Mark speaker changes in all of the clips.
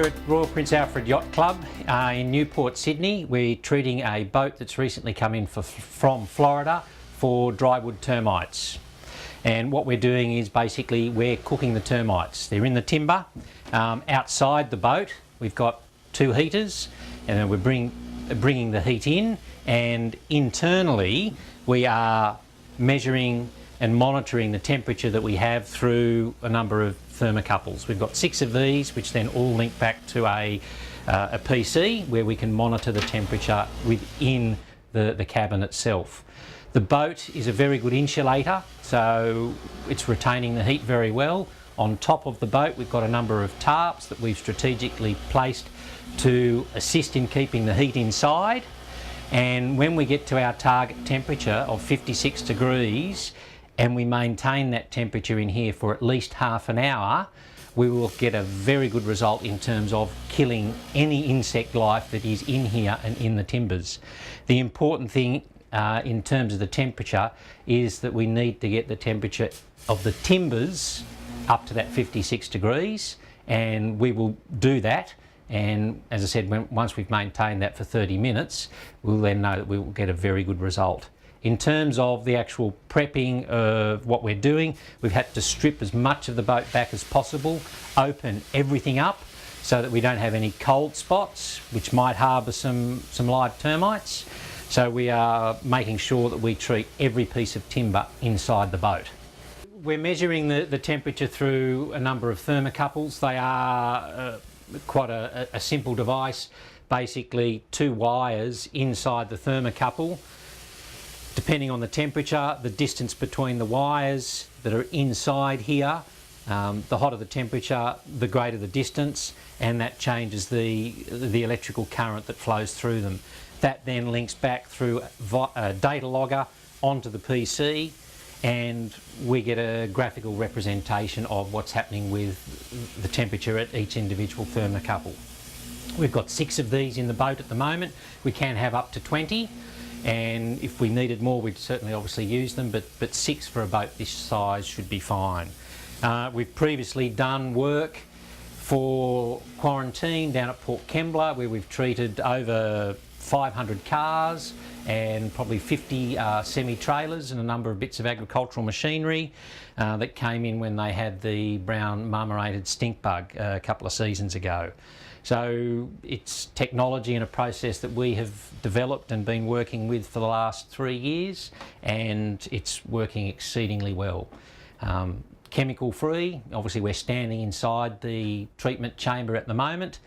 Speaker 1: We're at Royal Prince Alfred Yacht Club in Newport, Sydney. We're treating a boat that's recently come in from Florida for drywood termites. And what we're doing is basically we're cooking the termites. They're in the timber. Outside the boat we've got 2 heaters, and then we're bringing the heat in, and internally we are measuring and monitoring the temperature that we have through a number of thermocouples. We've got 6 of these, which then all link back to a PC where we can monitor the temperature within the cabin itself. The boat is a very good insulator, so it's retaining the heat very well. On top of the boat we've got a number of tarps that we've strategically placed to assist in keeping the heat inside, and when we get to our target temperature of 56 degrees and we maintain that temperature in here for at least half an hour, we will get a very good result in terms of killing any insect life that is in here and in the timbers. The important thing in terms of the temperature is that we need to get the temperature of the timbers up to that 56 degrees, and we will do that. And as I said, once we've maintained that for 30 minutes, we'll then know that we will get a very good result. In terms of the actual prepping of what we're doing, we've had to strip as much of the boat back as possible, open everything up so that we don't have any cold spots which might harbour some live termites. So we are making sure that we treat every piece of timber inside the boat. We're measuring the temperature through a number of thermocouples. They are quite a simple device, basically 2 wires inside the thermocouple. Depending on the temperature, the distance between the wires that are inside here, the hotter the temperature, the greater the distance, and that changes the electrical current that flows through them. That then links back through a data logger onto the PC, and we get a graphical representation of what's happening with the temperature at each individual thermocouple. We've got 6 of these in the boat at the moment. We can have up to 20. And if we needed more, we'd certainly obviously use them, but 6 for a boat this size should be fine. We've previously done work for quarantine down at Port Kembla, where we've treated over 500 cars and probably 50 semi-trailers and a number of bits of agricultural machinery that came in when they had the brown marmorated stink bug a couple of seasons ago. So it's technology and a process that we have developed and been working with for the last 3 years, and it's working exceedingly well. Chemical free, obviously we're standing inside the treatment chamber at the moment,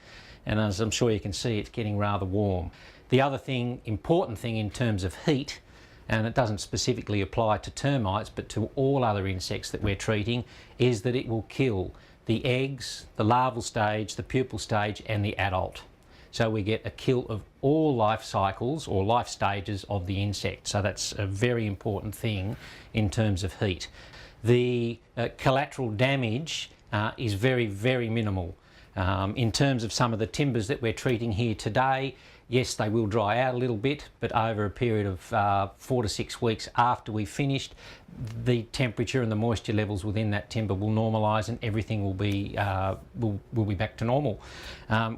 Speaker 1: and as I'm sure you can see, it's getting rather warm. The other important thing in terms of heat, and it doesn't specifically apply to termites but to all other insects that we're treating, is that it will kill the eggs, the larval stage, the pupal stage and the adult. So we get a kill of all life cycles or life stages of the insect. So that's a very important thing in terms of heat. The collateral damage is very, very minimal. In terms of some of the timbers that we're treating here today, yes, they will dry out a little bit, but over a period of 4 to 6 weeks after we've finished, the temperature and the moisture levels within that timber will normalise and everything will be back to normal.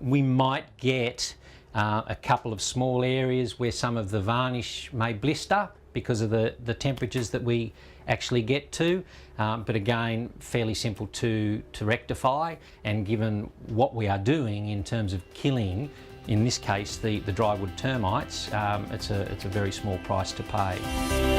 Speaker 1: We might get a couple of small areas where some of the varnish may blister because of the temperatures that we actually get to, but again, fairly simple to rectify, and given what we are doing in terms of killing, in this case the drywood termites, it's a very small price to pay.